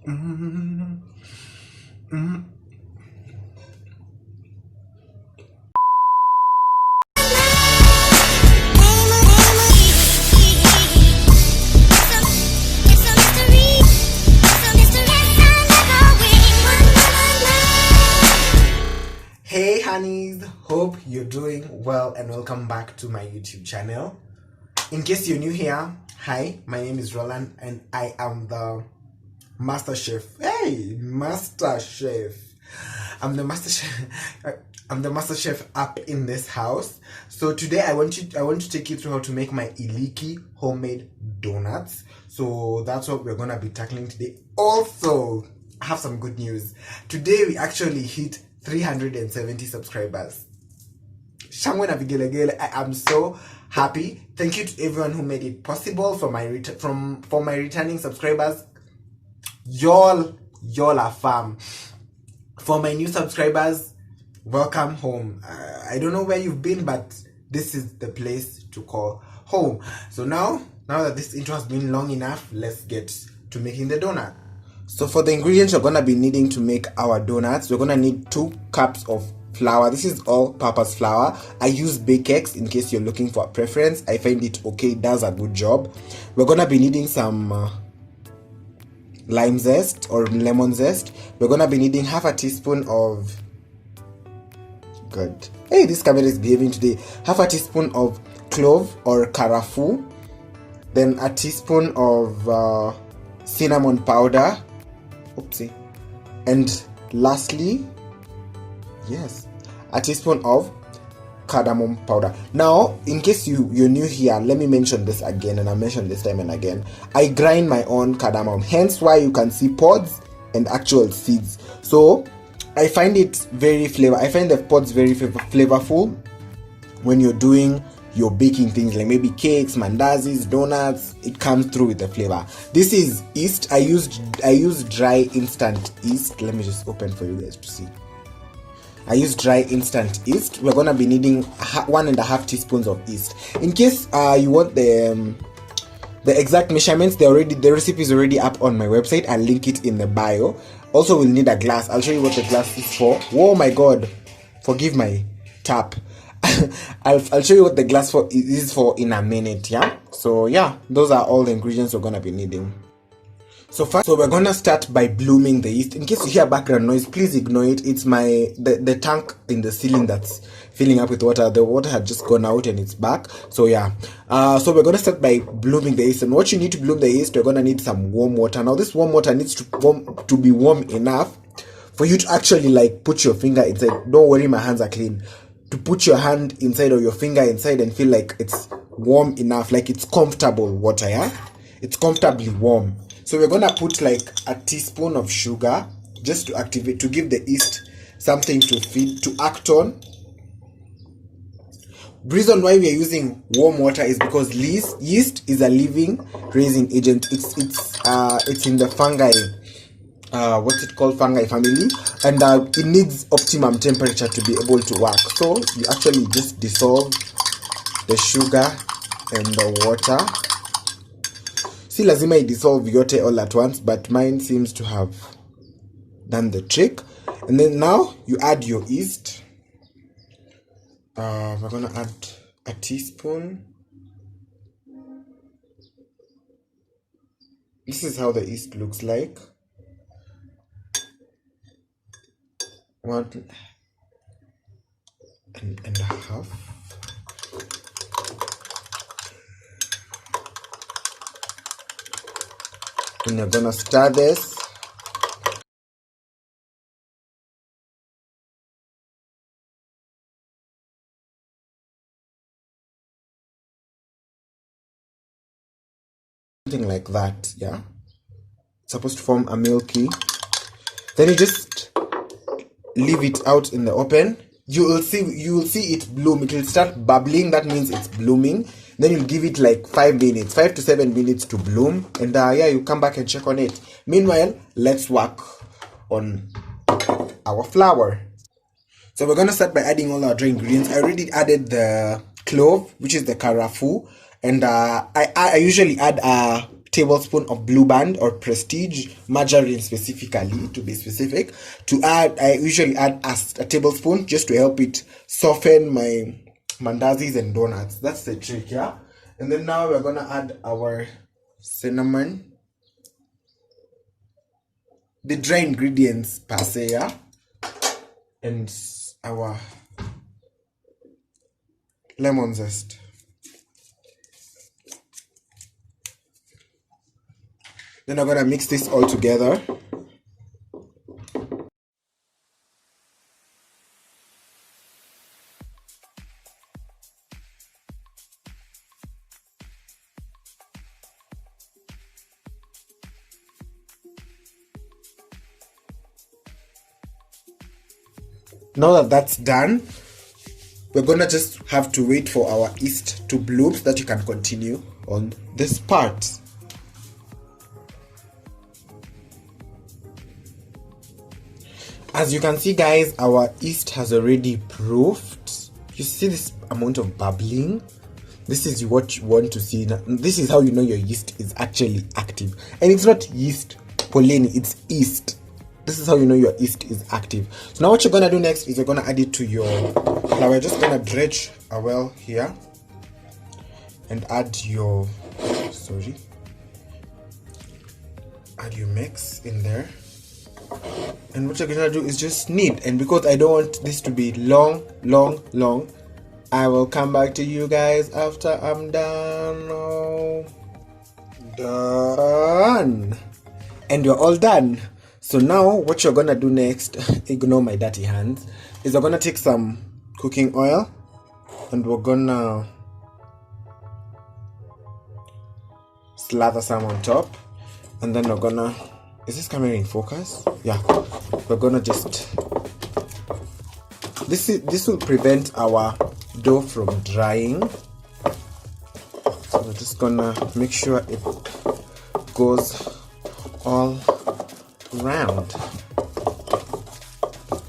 Mm, mm. Hey honeys, hope you're doing well and welcome back to my YouTube channel. In case you're new here, hi, my name is Rolland and I am the Master Chef. Hey, Master Chef. I'm the Master Chef. I'm the Master Chef up in this house. So today I want to take you through how to make my Iliki homemade donuts. So that's what we're gonna be tackling today. Also, I have some good news. Today we actually hit 370 subscribers. Shangwe na vigelegele. I am so happy. Thank you to everyone who made it possible. For my returning subscribers, y'all are fam. For my new subscribers, welcome home. I don't know where you've been, but this is the place to call home. So now that this intro has been long enough, let's get to making the donut. So for the ingredients we're gonna be needing to make our donuts, we're gonna need 2 cups of flour. This is all-purpose flour. I use Bakex in case you're looking for a preference. I find it okay, it does a good job. We're gonna be needing some lime zest or lemon zest. We're gonna be needing half a teaspoon of hey, this camera is behaving today. Half a teaspoon of clove or karafu, then a teaspoon of cinnamon powder, oopsie, and lastly, yes, a teaspoon of cardamom powder. Now, in case you're new here, let me mention this again, and I mentioned this time and again. I grind my own cardamom, hence why you can see pods and actual seeds. So I find it very I find the pods very flavorful when you're doing your baking things, like maybe cakes, mandazis, donuts. It comes through with the flavor. This is yeast. I use dry instant yeast. Let me just open for you guys to see. I use dry instant yeast. We're gonna be needing 1.5 teaspoons of yeast. In case you want the exact measurements, the recipe is already up on my website. I'll link it in the bio. Also, we'll need a glass. I'll show you what the glass is for. Oh my god, forgive my tap. I'll show you what the glass is for in a minute. Yeah, so yeah, those are all the ingredients we're gonna be needing. So we're gonna start by blooming the yeast. In case you hear background noise, please ignore it. It's the tank in the ceiling that's filling up with water. The water had just gone out and it's back. So yeah, so we're gonna start by blooming the yeast. And what you need to bloom the yeast, you're gonna need some warm water. Now this warm water needs to be warm enough for you to actually like put your finger inside. Don't worry, my hands are clean. To put your hand inside or your finger inside and feel like it's warm enough, like it's comfortable water. Yeah, it's comfortably warm. So we're gonna put like a teaspoon of sugar just to activate, to give the yeast something to act on. The reason why we are using warm water is because yeast is a living raising agent. It's in the fungi, fungi family, and it needs optimum temperature to be able to work. So you actually just dissolve the sugar and the water. See, lazima I dissolve yote all at once, but mine seems to have done the trick. And then now you add your yeast. We're gonna add a teaspoon. This is how the yeast looks like. 1.5. And you're gonna stir this. Something like that, yeah. It's supposed to form a milky. Then you just leave it out in the open. You will see it bloom. It will start bubbling. That means it's blooming. Then you'll give it like 5 to 7 minutes to bloom, and yeah, you come back and check on it. Meanwhile, let's work on our flour. So we're gonna start by adding all our dry ingredients. I already added the clove, which is the karafu, and I usually add a tablespoon of Blue Band or Prestige margarine, specifically, to be specific. To add, I usually add a tablespoon just to help it soften my mandazis and donuts. That's the trick, yeah. And then now we're gonna add our cinnamon, the dry ingredients per se, yeah, and our lemon zest. Then I'm gonna mix this all together. Now that that's done, we're gonna just have to wait for our yeast to bloom so that you can continue on this part. As you can see, guys, our yeast has already proofed. You see this amount of bubbling? This is what you want to see. This is how you know your yeast is actually active. And it's not yeast pollen, it's yeast. This is how you know your yeast is active. So now what you're gonna do next is you're gonna add it to your flour. We're just gonna dredge a well here and add your mix in there. And what you're gonna do is just knead. And because I don't want this to be long, I will come back to you guys after I'm done. Oh, done. And you're all done. So now what you're gonna do next, ignore my dirty hands, is we're gonna take some cooking oil and we're gonna slather some on top, and then we're gonna, is this camera in focus? Yeah. We're gonna just, this will prevent our dough from drying. So we're just gonna make sure it goes all round.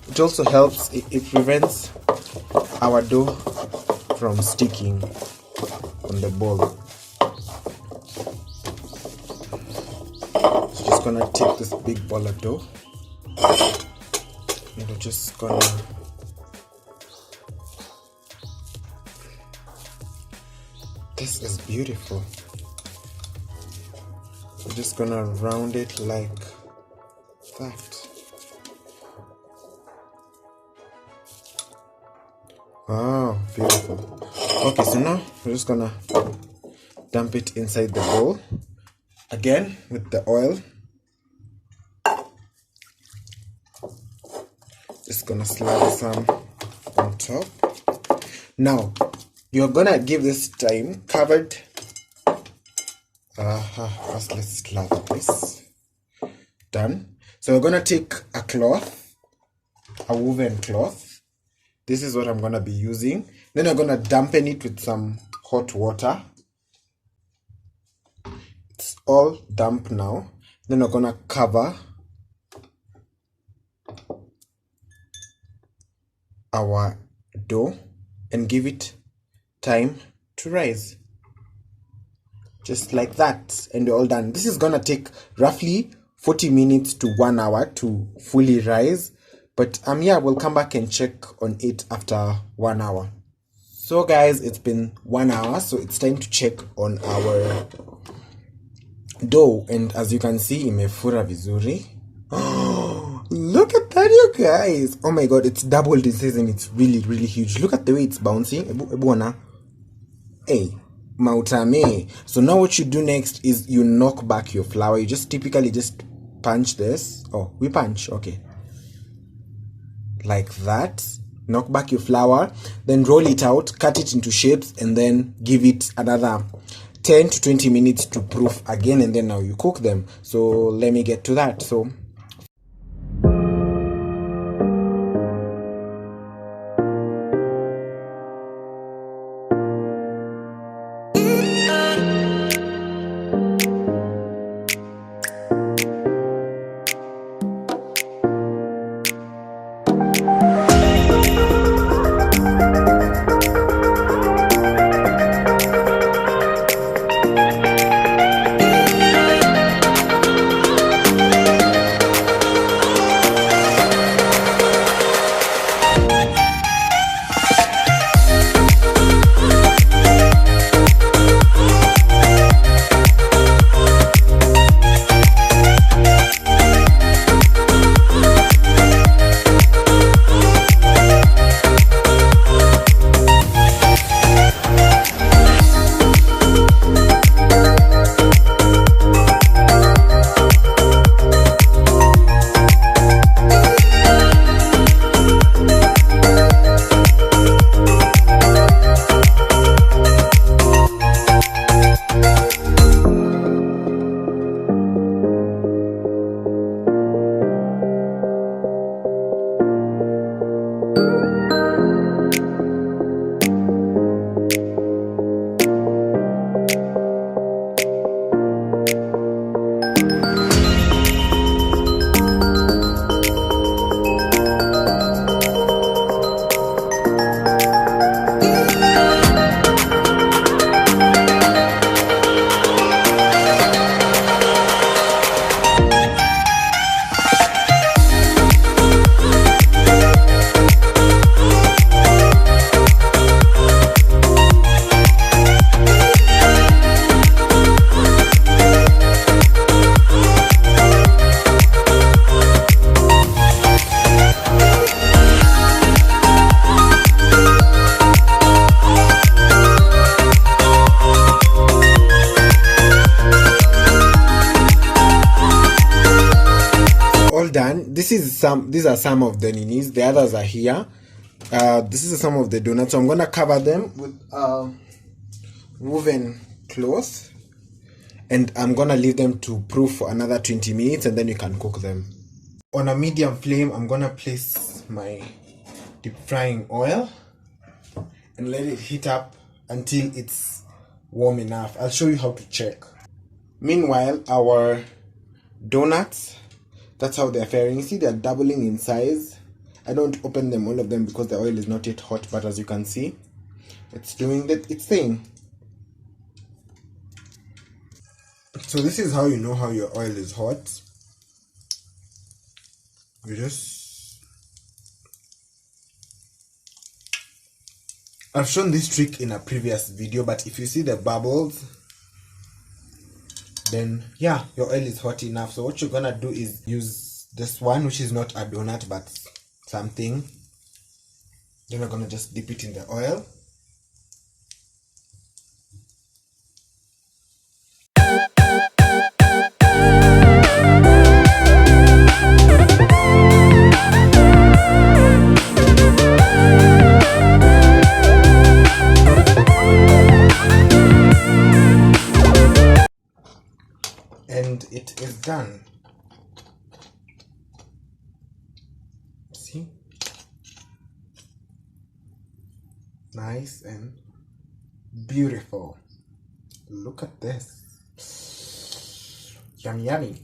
It also helps, it prevents our dough from sticking on the bowl. So just gonna take this big ball of dough and we're just gonna this is beautiful. We're just gonna round it like that. Wow, beautiful. Okay, so now we're just gonna dump it inside the bowl again with the oil. Just gonna slather some on top. Now you're gonna give this time covered. First let's slather this. Done. So we're gonna take a cloth, a woven cloth. This is what I'm gonna be using. Then I'm gonna dampen it with some hot water. It's all damp now. Then we're gonna cover our dough and give it time to rise. Just like that, and we're all done. This is gonna take roughly 40 minutes to 1 hour to fully rise, but yeah, we'll come back and check on it after 1 hour. So guys, it's been 1 hour, so it's time to check on our dough, and as you can see, imefura vizuri. Oh, look at that, you guys! Oh my god, it's doubled in size and it's really huge. Look at the way it's bouncing. Hey, mautame. So now what you do next is you knock back your flour. You just typically just punch this. Oh, we punch, okay, like that. Knock back your flour, then roll it out, cut it into shapes, and then give it another 10 to 20 minutes to proof again, and then now you cook them. So let me get to that. So done. These are some of the ninis. The others are here. This is some of the donuts. So I'm gonna cover them with woven cloth, and I'm gonna leave them to proof for another 20 minutes, and then you can cook them. On a medium flame, I'm gonna place my deep frying oil and let it heat up until it's warm enough. I'll show you how to check. Meanwhile, our donuts, that's how they're faring. You see, they're doubling in size. I don't open them, all of them, because the oil is not yet hot, but as you can see, it's doing its thing. So this is how you know how your oil is hot. I've shown this trick in a previous video, but if you see the bubbles, then yeah, your oil is hot enough. So what you're gonna do is use this one, which is not a donut but something. Then we're gonna just dip it in the oil. And it is done. See? Nice and beautiful. Look at this. Yummy, yummy.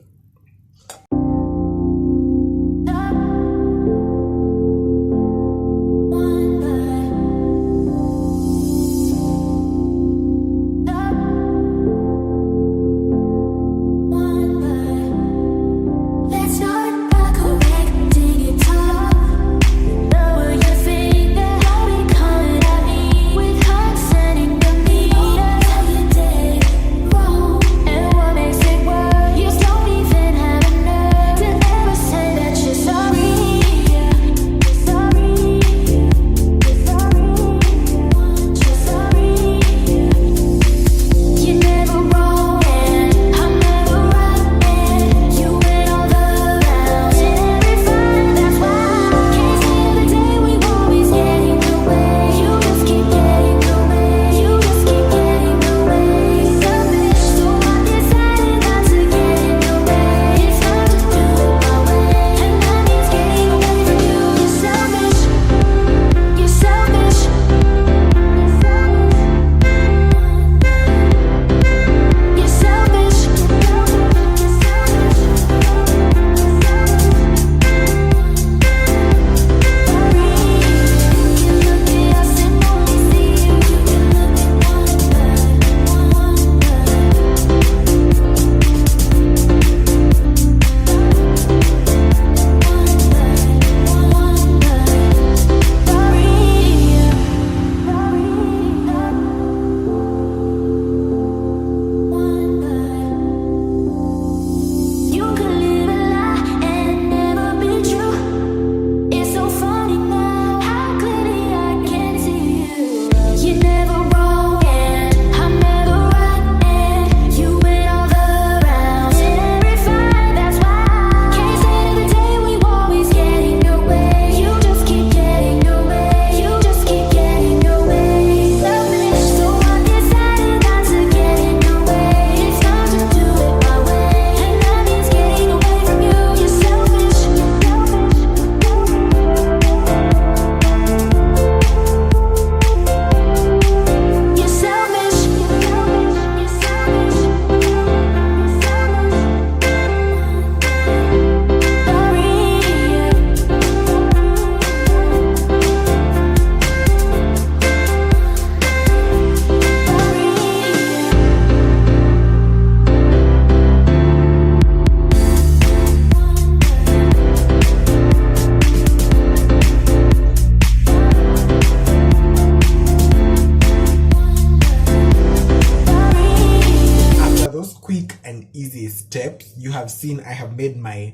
steps. You have seen I have made my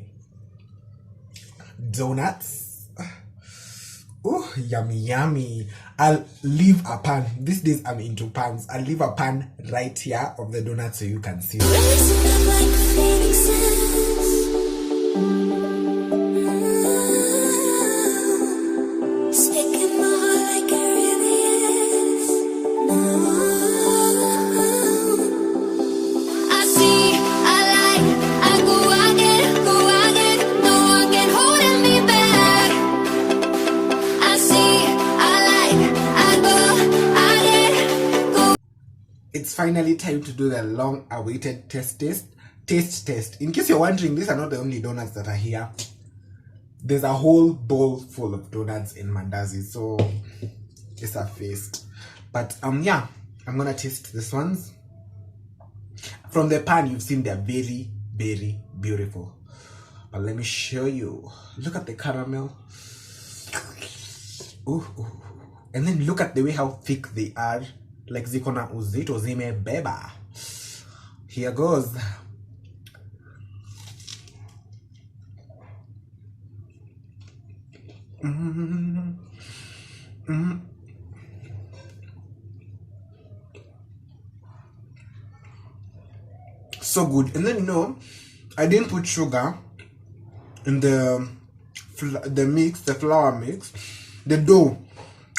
donuts. Oh, yummy, yummy. I'll leave a pan. These days I'm into pans. I'll leave a pan right here of the donuts so you can see. finally time to do the long-awaited taste test. In case you're wondering, these are not the only donuts that are here. There's a whole bowl full of donuts in mandazi, so it's a feast. But yeah, I'm gonna taste these ones. From the pan, you've seen they're very, very beautiful. But let me show you. Look at the caramel. Ooh. And then look at the way how thick they are. Like zikona uzito zimebeba. Here goes. So good. And then I didn't put sugar in the mix, the flour mix, the dough,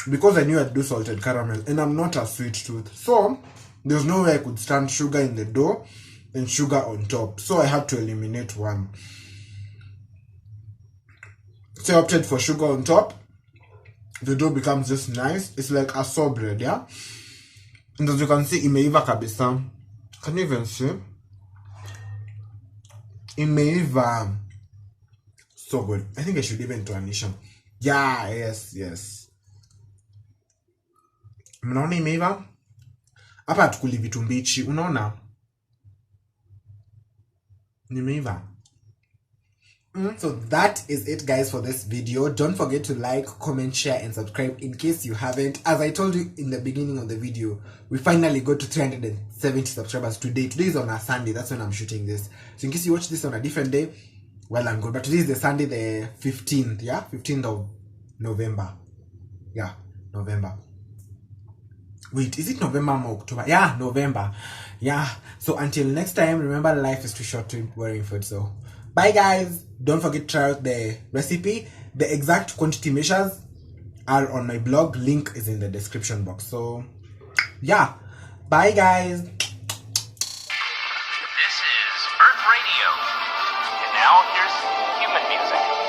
because I knew I'd do salted caramel, and I'm not a sweet tooth, so there's no way I could stand sugar in the dough and sugar on top, so I had to eliminate one. So I opted for sugar on top. The dough becomes just nice. It's like a sour bread, yeah? And as you can see, imeiva kabisa. Can you even see? Imeiva. So good. I think I should even do Anisha. Yeah, yes. Mnaona imeiva? Hapa hatukuli vitu mbichi, unaona? Imeiva. So that is it, guys, for this video. Don't forget to like, comment, share, and subscribe in case you haven't. As I told you in the beginning of the video, we finally got to 370 subscribers today. Today is on a Sunday. That's when I'm shooting this. So in case you watch this on a different day, well and good. But today is the Sunday, the 15th, yeah? 15th of November. Yeah, November. Wait, is it November or October? Yeah, November. Yeah. So until next time, remember, life is too short to be worrying food. So bye, guys. Don't forget to try out the recipe. The exact quantity measures are on my blog. Link is in the description box. So yeah, bye, guys. This is Earth Radio. And now here's human music.